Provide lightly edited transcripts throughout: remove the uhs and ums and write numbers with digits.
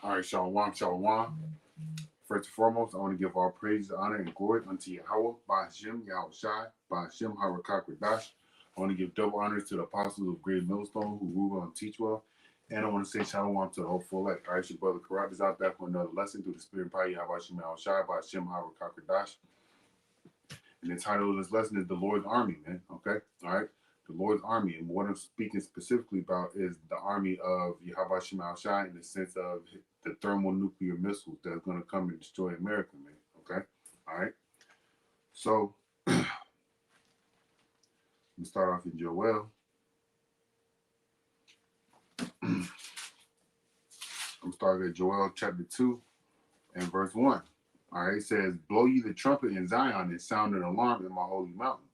All right, Shalom, Shalom. First and foremost, I want to give all praise, honor, and glory unto Yahweh, by Hashem, Yahweh Shai, by Hashem, Harakak Radash. I want to give double honors to the apostles of Great Millstone who rule and teach well. And I want to say Shalom to the hopeful elect. All right, your brother Karat is out back with another lesson through the Spirit and Power, Yahweh Hashem, Yahweh Shai, by Hashem, Harakak Radash. And the title of this lesson is The Lord's Army, man. Okay? All right? The Lord's Army. And what I'm speaking specifically about is the army of Yahweh Hashem Al Shai in the sense of the thermonuclear missiles that's going to come and destroy America, man. Okay? All right? So, let me start off in Joel. I'm starting at Joel chapter 2 and verse 1. All right? It says, blow ye the trumpet in Zion and sound an alarm in my holy mountain.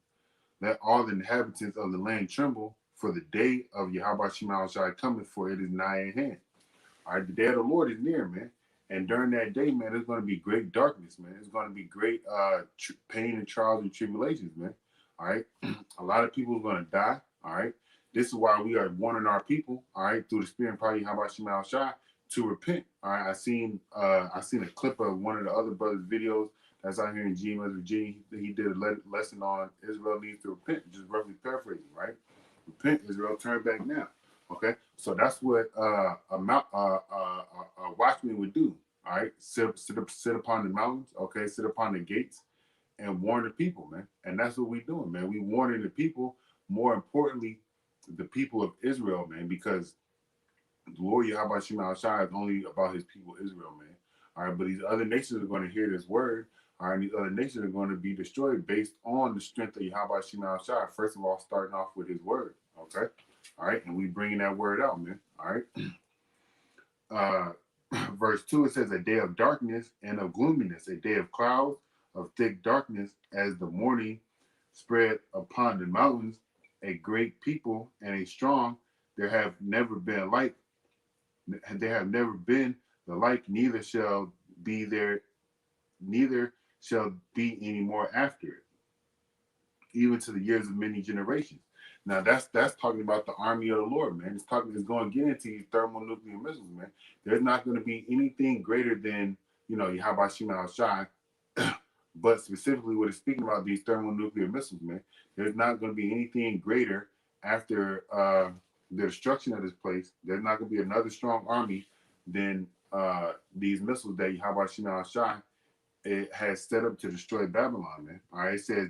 Let all the inhabitants of the land tremble, for the day of Yahweh Shema Shai cometh, for it is nigh at hand. All right, the day of the Lord is near, man. And during that day, man, there's going to be great darkness, man. There's going to be great pain and trials and tribulations, man. All right, a lot of people are going to die. All right, this is why we are warning our people, all right, through the Spirit and Power of Yahweh Shema Shai to repent. All right, I seen a clip of one of the other brothers' videos that's out here in GMS, Virginia. He did a lesson on Israel needs to repent, just roughly paraphrasing, right? Repent, Israel, turn back now. Okay, so that's what a watchman would do. All right, sit upon the mountains. Okay, sit upon the gates and warn the people, man. And that's what we're doing, man. We warning the people. More importantly, the people of Israel, man, because the Lord Yahweh Shema Shai is only about his people Israel, man. All right, but these other nations are going to hear this word. All right, these other nations are going to be destroyed based on the strength of Yahweh Shema Shai. First of all, starting off with his word. Okay, all right, and we bringing that word out, man. All right. Verse 2, it says, a day of darkness and of gloominess, a day of clouds, of thick darkness, as the morning spread upon the mountains, a great people and a strong. There have never been like. There have never been the like, neither shall be any more after it, even to the years of many generations. Now that's talking about the army of the Lord, man. It's going to get into these thermonuclear missiles, man. There's not going to be anything greater than, Yahweh Shema Shai, but specifically what it's speaking about, these thermonuclear missiles, man. There's not going to be anything greater after the destruction of this place. There's not going to be another strong army than these missiles that Yahweh Shema Shai it has set up to destroy Babylon, man. All right, it says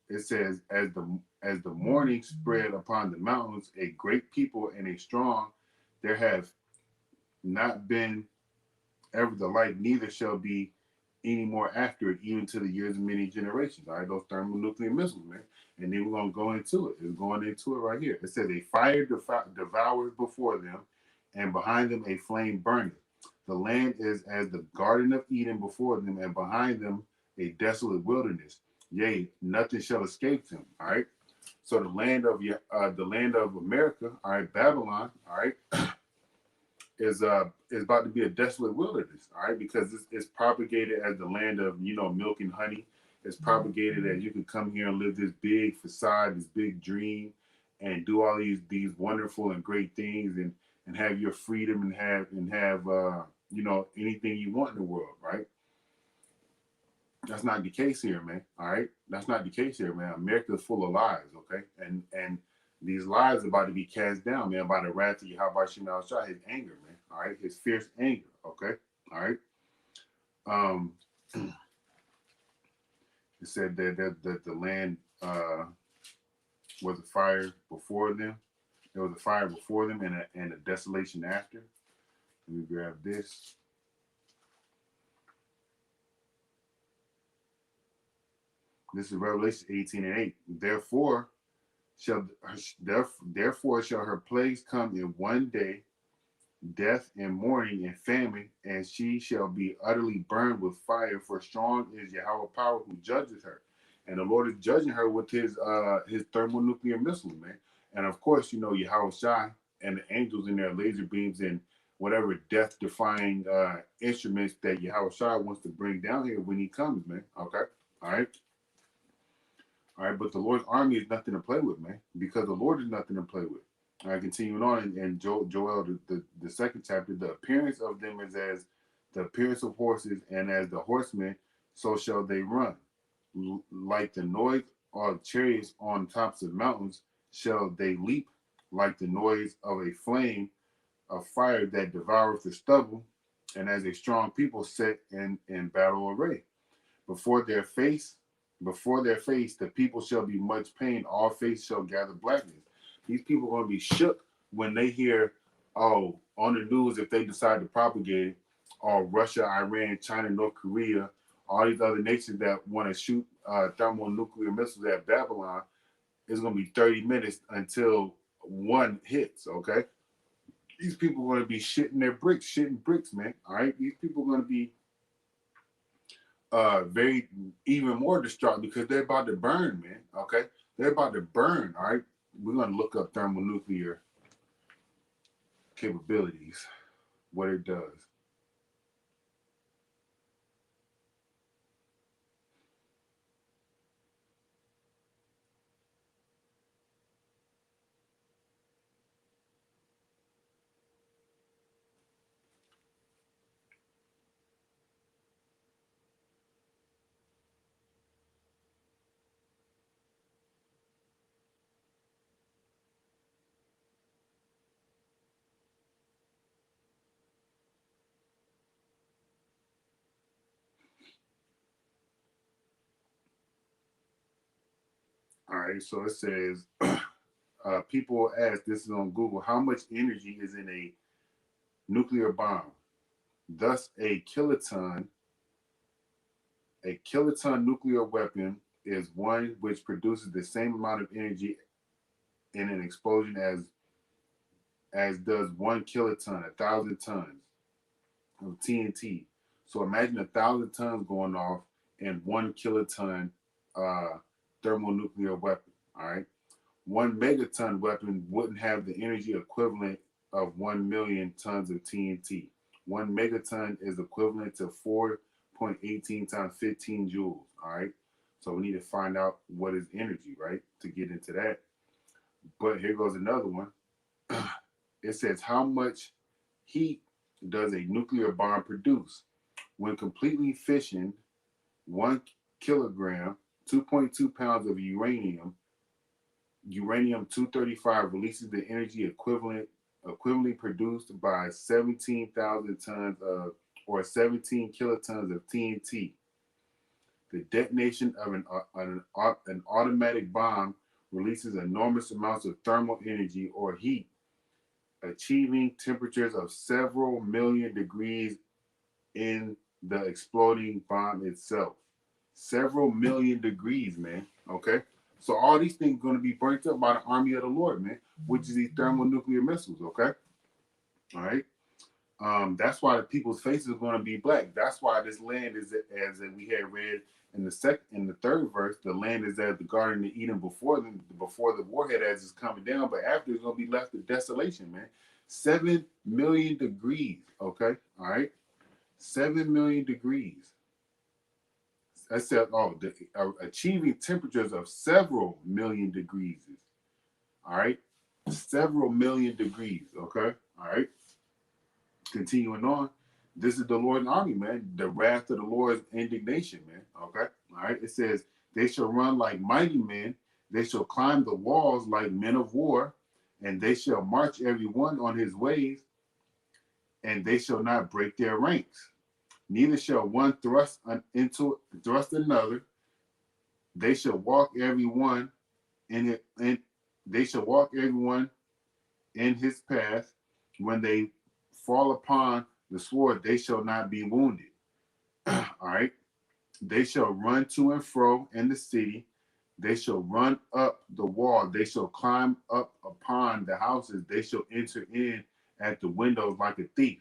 it says as the morning spread upon the mountains, a great people and a strong, there have not been ever the like, neither shall be any more after it, even to the years of many generations. All right, those thermonuclear missiles, man. And then we're going to go into it. It's going into it right here. It says a fire devours before them, and behind them a flame burneth. The land is as the Garden of Eden before them, and behind them a desolate wilderness. Yea, nothing shall escape them. All right. So the land of America, all right, Babylon, all right, is about to be a desolate wilderness, all right, because it's propagated as the land of milk and honey. It's propagated as you can come here and live this big facade, this big dream, and do all these wonderful and great things, and have your freedom and have anything you want in the world, right? That's not the case here, man. All right, that's not the case here, man. America is full of lies, okay, and these lies are about to be cast down, man, by the wrath of Yahweh Shema Shai, his anger, man. All right, his fierce anger, okay, all right. It said that the land was a fire before them. There was a fire before them and a desolation after. Let me grab this. This is Revelation 18:8. Therefore shall her plagues come in one day, death and mourning and famine, and she shall be utterly burned with fire. For strong is Yahweh power who judges her, and the Lord is judging her with his thermonuclear missiles, man. And of course, Yahweh Shai and the angels in their laser beams and whatever death-defying instruments that Yahweh Shai wants to bring down here when he comes, man. Okay, all right. All right, but the Lord's army is nothing to play with, man, because the Lord is nothing to play with. I continuing on in Joel, the second chapter, the appearance of them is as the appearance of horses, and as the horsemen, so shall they run. Like the noise of chariots on tops of mountains, shall they leap, like the noise of a flame of fire that devoureth the stubble, and as a strong people set in battle array. Before their face, before their face, the people shall be much pain. All face shall gather blackness. These people are going to be shook when they hear, oh, on the news, if they decide to propagate it, or Russia, Iran, China, North Korea, all these other nations that want to shoot thermonuclear missiles at Babylon, it's going to be 30 minutes until one hits, okay? These people are going to be shitting bricks, man. All right? These people are going to be very even more distraught because they're about to burn, man. Okay, they're about to burn. All right, we're gonna look up thermonuclear capabilities, what it does. All right, so it says people ask, this is on Google, how much energy is in a nuclear bomb? Thus, a kiloton nuclear weapon is one which produces the same amount of energy in an explosion as does 1 kiloton, 1,000 tons of TNT. So imagine 1,000 tons going off in 1 kiloton uh, thermonuclear weapon. All right, 1 megaton weapon wouldn't have the energy equivalent of 1 million tons of TNT. 1 megaton is equivalent to 4.18 times 15 joules. All right, so we need to find out what is energy, right, to get into that. But here goes another one. It says how much heat does a nuclear bomb produce? When completely fissioned, 1 kilogram, 2.2 pounds of uranium 235 releases the energy equivalently produced by 17,000 tons of or 17 kilotons of TNT. The detonation of an automatic bomb releases enormous amounts of thermal energy or heat, achieving temperatures of several million degrees in the exploding bomb itself. Several million degrees, man. Okay? So all these things are going to be burnt up by the army of the Lord, man, which is these thermonuclear missiles, okay? All right? That's why the people's faces are going to be black. That's why this land is, as we had read in the third verse, the land is as the Garden of Eden before the warhead as it's coming down, but after it's going to be left to desolation, man. 7 million degrees, okay? All right? 7 million degrees. I said, achieving temperatures of several million degrees. All right, several million degrees. Okay, all right. Continuing on, this is the Lord's army, man. The wrath of the Lord's indignation, man. Okay, all right. It says they shall run like mighty men. They shall climb the walls like men of war, and they shall march every one on his ways, and they shall not break their ranks. Neither shall one thrust another. They shall walk every one in it, and they shall walk everyone in his path. When they fall upon the sword, they shall not be wounded. All right. They shall run to and fro in the city. They shall run up the wall. They shall climb up upon the houses. They shall enter in at the windows like a thief.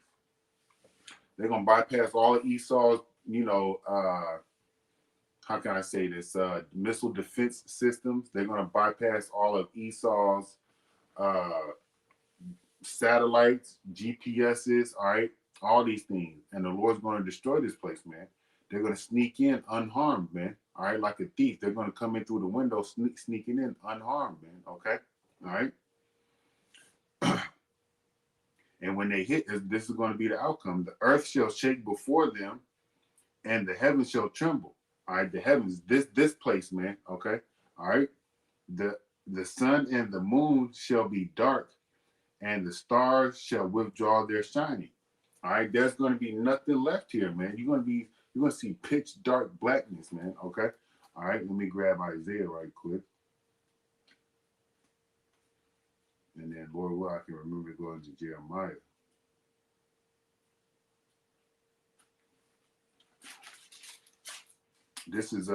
They're gonna bypass all of Esau's, how can I say this? Missile defense systems. They're going to bypass all of Esau's uh, satellites, GPSs, all right, all these things. And the Lord's going to destroy this place, man. They're going to sneak in unharmed, man. All right, like a thief. They're going to come in through the window, sneaking in unharmed, man. Okay, all right. And when they hit, this is going to be the outcome. The earth shall shake before them, and the heavens shall tremble. All right, the heavens, this place, man. Okay, all right. The sun and the moon shall be dark, and the stars shall withdraw their shining. All right, there's going to be nothing left here, man. You're going to see pitch dark blackness, man. Okay, all right. Let me grab Isaiah right quick, and then Lord, well, I can remember going to Jeremiah. This is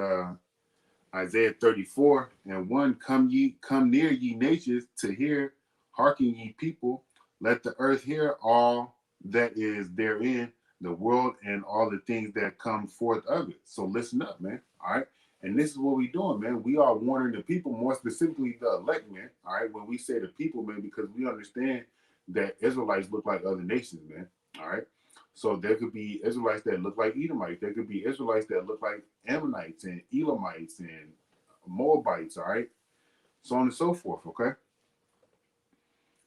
Isaiah 34:1. Come near, ye nations, to hear, hearken ye people, let the earth hear all that is therein, the world and all the things that come forth of it. So listen up, man. All right. And this is what we doing, man. We are warning the people, more specifically the elect, man. All right. When we say the people, man, because we understand that Israelites look like other nations, man. All right. So there could be Israelites that look like Edomites. There could be Israelites that look like Ammonites and Elamites and Moabites, all right? So on and so forth, okay?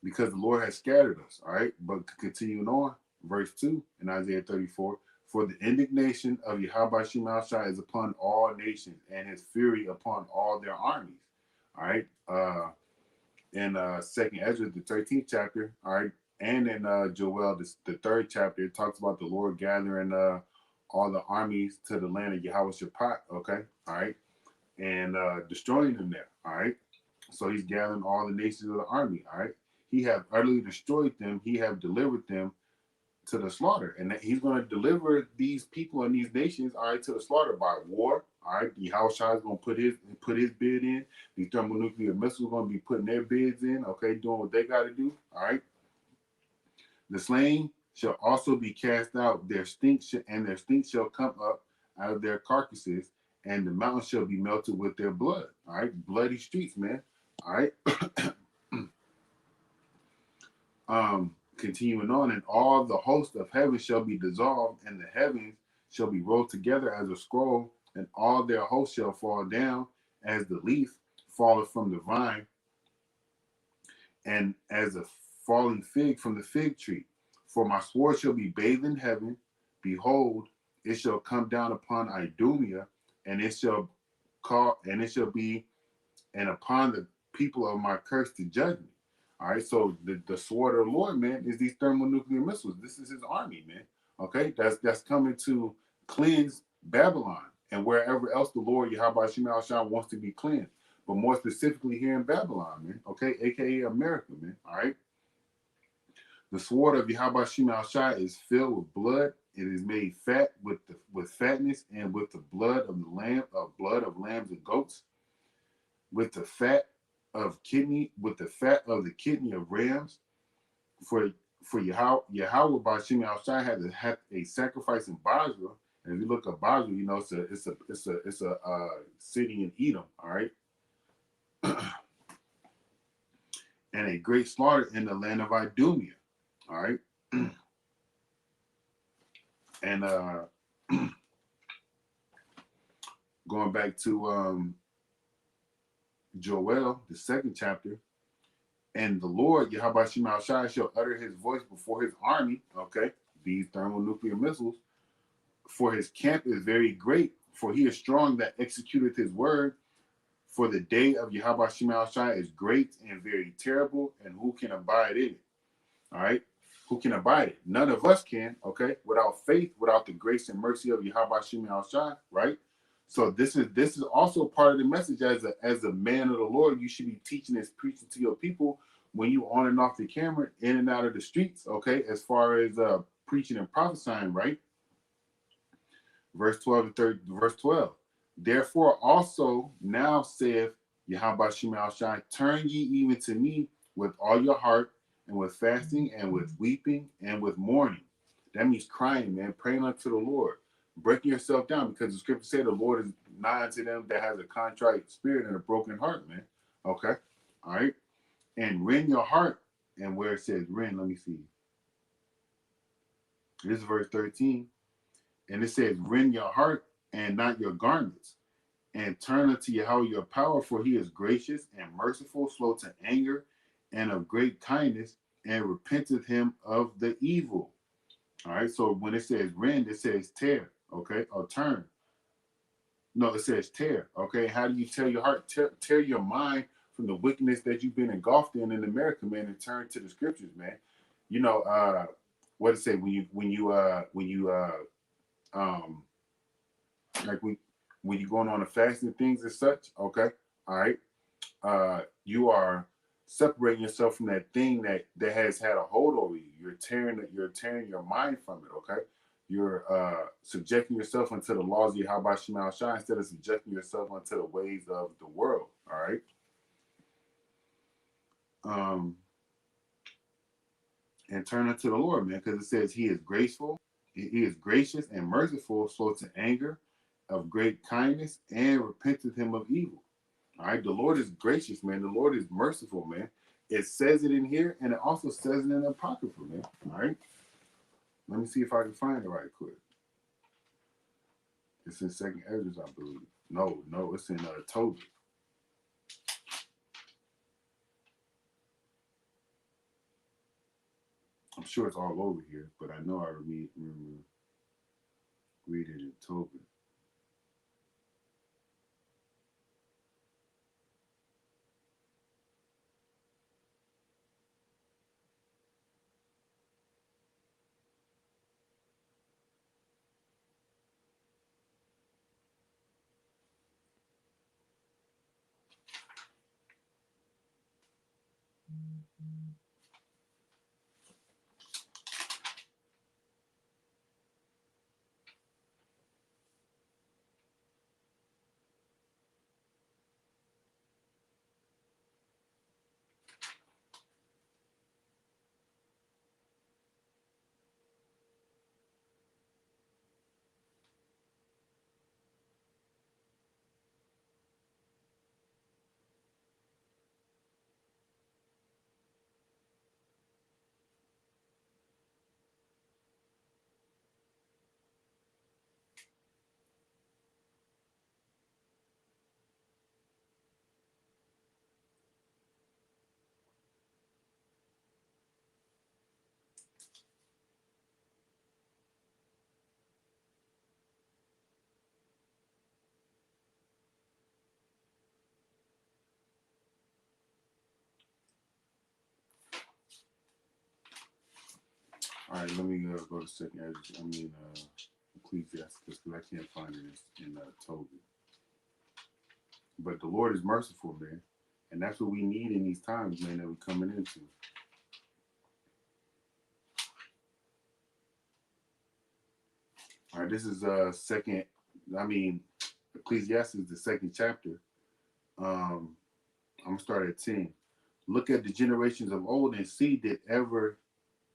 Because the Lord has scattered us, all right? But continuing on, verse 2 in Isaiah 34, for the indignation of Yahweh Shemashai is upon all nations, and his fury upon all their armies, all right? In 2nd Ezra, the 13th chapter, all right? And in Joel, the 3rd chapter, it talks about the Lord gathering all the armies to the land of Yahweh Shaphat, okay? All right? And destroying them there, all right? So he's gathering all the nations of the army, all right? He have utterly destroyed them. He have delivered them to the slaughter. And he's going to deliver these people and these nations, all right, to the slaughter by war, all right? Yahweh is going to put his bid in. These thermonuclear missiles are going to be putting their bids in, okay, doing what they got to do, all right? The slain shall also be cast out, their stink shall come up out of their carcasses, and the mountains shall be melted with their blood. All right, bloody streets, man. All right. Continuing on, and all the host of heaven shall be dissolved, and the heavens shall be rolled together as a scroll, and all their hosts shall fall down as the leaf falleth from the vine, and as a falling fig from the fig tree. For my sword shall be bathed in heaven. Behold, it shall come down upon Idumea, and it shall be, and upon the people of my curse to judgment. All right, so the sword of the Lord, man, is these thermonuclear missiles. This is his army, man. Okay, that's coming to cleanse Babylon and wherever else the Lord Yahweh Shemashai wants to be cleansed, but more specifically here in Babylon, man. Okay, aka America, man. All right. The sword of Yahweh Shemashai is filled with blood. It is made fat with fatness, and with the blood of lambs and goats, with the fat of the kidney of rams. For Yahweh by Shemashai had a sacrifice in Basra. And if you look at Basra, you know it's a city in Edom. All right. And a great slaughter in the land of Idumea. All right. And going back to Joel, the 2nd chapter, and the Lord Yahweh Shemashai shall utter his voice before his army, okay, these thermonuclear missiles, for his camp is very great, for he is strong that executeth his word. For the day of Yahweh Shemashai is great and very terrible, and who can abide in it? All right. Who can abide it? None of us can, okay? Without faith, without the grace and mercy of Yahweh Shemashai, right? So this is also part of the message as a man of the Lord. You should be teaching and preaching to your people when you on and off the camera, in and out of the streets, okay? As far as preaching and prophesying, right? Verse 12 to verse 12. Therefore also now saith Yahweh Shemashai, turn ye even to me with all your heart, and with fasting, and with weeping, and with mourning. That means crying, man, praying unto the Lord, breaking yourself down, because the scripture said the Lord is nigh unto them that has a contrite spirit and a broken heart, man. Okay, all right, and rend your heart. And where it says rend, let me see. This is verse 13, and it says, rend your heart and not your garments, and turn unto Yahweh your power, for he is gracious and merciful, slow to anger, and of great kindness, and repenteth him of the evil. All right. So when it says rend, it says tear. Okay. Or turn. No, it says tear. Okay. How do you tear your heart? Tear your mind from the wickedness that you've been engulfed in America, man, and turn to the scriptures, man. You know, what it say um like when you going on a fast and things and such, okay, all right, you are separating yourself from that thing that has had a hold over you. You're tearing your mind from it, okay. You're subjecting yourself unto the laws of Yahweh Shemal Shah instead of subjecting yourself unto the ways of the world, all right. um and turn unto the Lord, man, because it says he is graceful, he is gracious and merciful, slow to anger, of great kindness, and repenteth him of evil. All right, the Lord is gracious, man. The Lord is merciful, man. It says it in here, and it also says it in the Apocrypha, man. All right, let me see if I can find it right quick. It's in Second Ezra, I believe. No, it's in Tobit. I'm sure it's all over here, but I know I remember reading it in Tobit. All right, let me go to Second Ezra. Ecclesiastes, because I can't find it in Tobit. But the Lord is merciful, man, and that's what we need in these times, man, that we're coming into. All right, this is second. I mean, Ecclesiastes, the second chapter. I'm gonna start at 10. Look at the generations of old and see did ever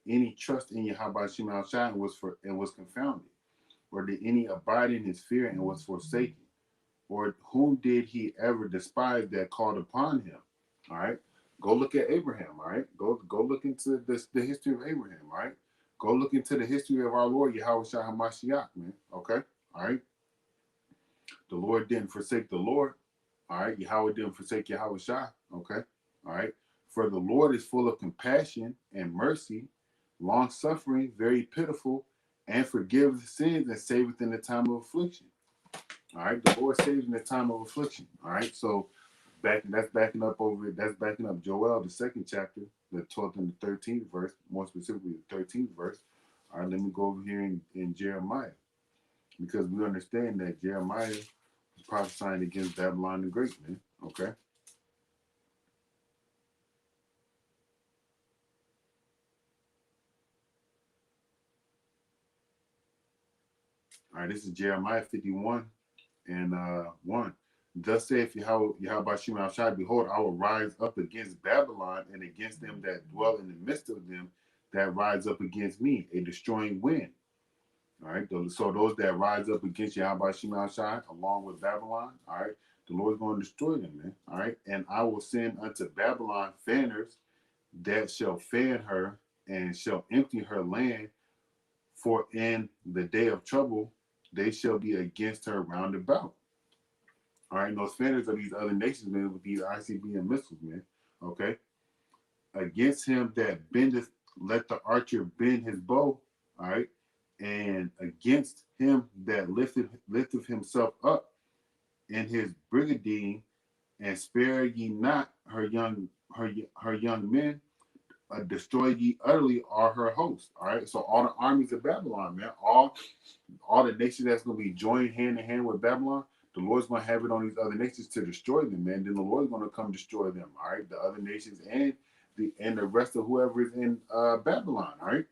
any trust in Yahweh Shemal Shah and was confounded, or did any abide in his fear and was forsaken, or whom did he ever despise that called upon him? All right, go look at Abraham. All right, go look into the history of Abraham. All right, go look into the history of our Lord Yahweh Shah Hamashiach, man. Okay, all right. The Lord didn't forsake the Lord. All right. Yahweh didn't forsake Yahweh Shah. Okay. All right. For the Lord is full of compassion and mercy, long suffering, very pitiful, and forgives sins and saveth in the time of affliction. All right. The Lord saves in the time of affliction. All right. So that's backing up Joel, the second chapter, the 12th and the 13th verse, more specifically the 13th verse. All right, let me go over here in Jeremiah, because we understand that Jeremiah prophesying against Babylon the Great, man. Okay. All right, this is Jeremiah 51 and 1. Thus saith Yahweh Shema Shai, behold, I will rise up against Babylon and against them that dwell in the midst of them that rise up against me, a destroying wind. All right, so those that rise up against Yahweh Shema Shai along with Babylon, all right, the Lord's going to destroy them, man. All right, and I will send unto Babylon fanners that shall fan her and shall empty her land, for in the day of trouble they shall be against her round about. All right, and those fanners of these other nations, man, with these ICBM missiles, man. Okay. against him that bendeth, let the archer bend his bow. All right. And against him that lifteth himself up in his brigadine, and spare ye not her young men, destroy ye utterly all her hosts. All right. So all the armies of Babylon, man, all the nations that's gonna be joined hand in hand with Babylon, the Lord's gonna have it on these other nations to destroy them, man. Then the Lord's gonna come destroy them. All right, the other nations and the rest of whoever is in Babylon. All right.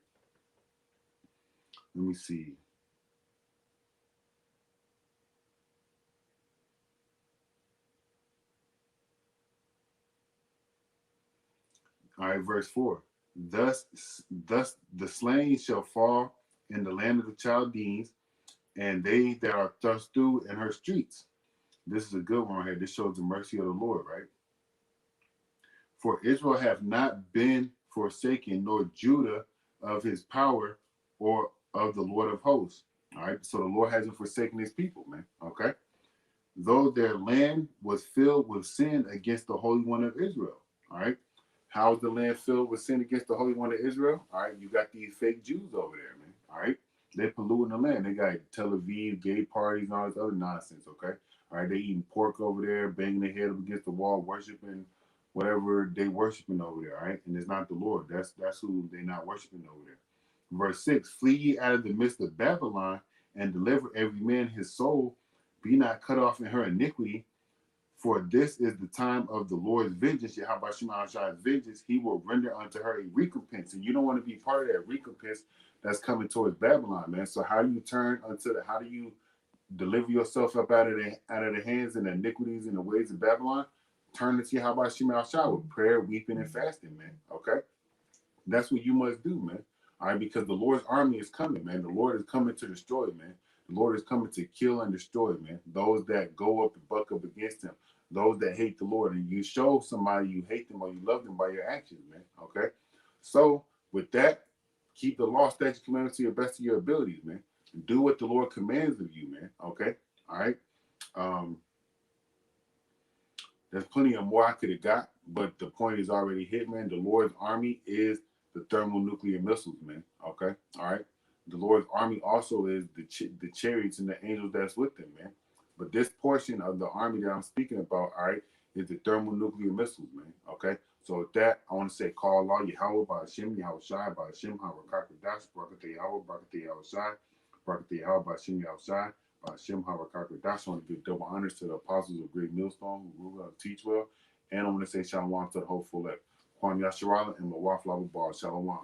Let me see. All right, verse 4. Thus the slain shall fall in the land of the Chaldeans, and they that are thrust through in her streets. This is a good one right here. This shows the mercy of the Lord, right? For Israel hath not been forsaken, nor Judah of his power or of the Lord of hosts. All right. So the Lord hasn't forsaken his people, man. Okay. Though their land was filled with sin against the Holy One of Israel. All right. How is the land filled with sin against the Holy One of Israel? All right. You got these fake Jews over there, man. All right. They're polluting the land. They got Tel Aviv, gay parties, and all this other nonsense. Okay. All right. They eating pork over there, banging their head up against the wall, worshiping whatever they worshiping over there, all right? And it's not the Lord. That's who they're not worshiping over there. Verse 6, flee ye out of the midst of Babylon, and deliver every man his soul. Be not cut off in her iniquity, for this is the time of the Lord's vengeance. Yahweh Shemashai's vengeance. He will render unto her a recompense. And you don't want to be part of that recompense that's coming towards Babylon, man. So how do you turn unto how do you deliver yourself up out of the hands and the iniquities and the ways of Babylon? Turn to Yahweh Shemashai with prayer, weeping, and fasting, man. Okay? That's what you must do, man. All right, because the Lord's army is coming, man. The Lord is coming to destroy, man. The Lord is coming to kill and destroy, man. Those that go up and buck up against him, those that hate the Lord, and you show somebody you hate them or you love them by your actions, man. Okay? So with that, keep the law, statutes, commandments to your best of your abilities, man. Do what the Lord commands of you, man. Okay? All right? There's plenty of more I could have got, but the point is already hit, man. The Lord's army is the thermonuclear missiles, man. Okay, all right. The Lord's army also is the chariots and the angels that's with them, man. But this portion of the army that I'm speaking about, all right, is the thermonuclear missiles, man. Okay. So with that, I want to say, call Allah Yahweh by Hashem, Yahweh Shai, by Hashem, Harakakadash, Barakatah Yahweh, Barakatah Yahweh Shai, Barakatah Yahweh by Hashem, Yahweh Shai. Shem Harakakadash. I want to give double honors to the apostles of Great Millstone who teach well. And I want to say shalom to the whole full Kwan Yasharala and Mawaf Labu Bar. Shalom.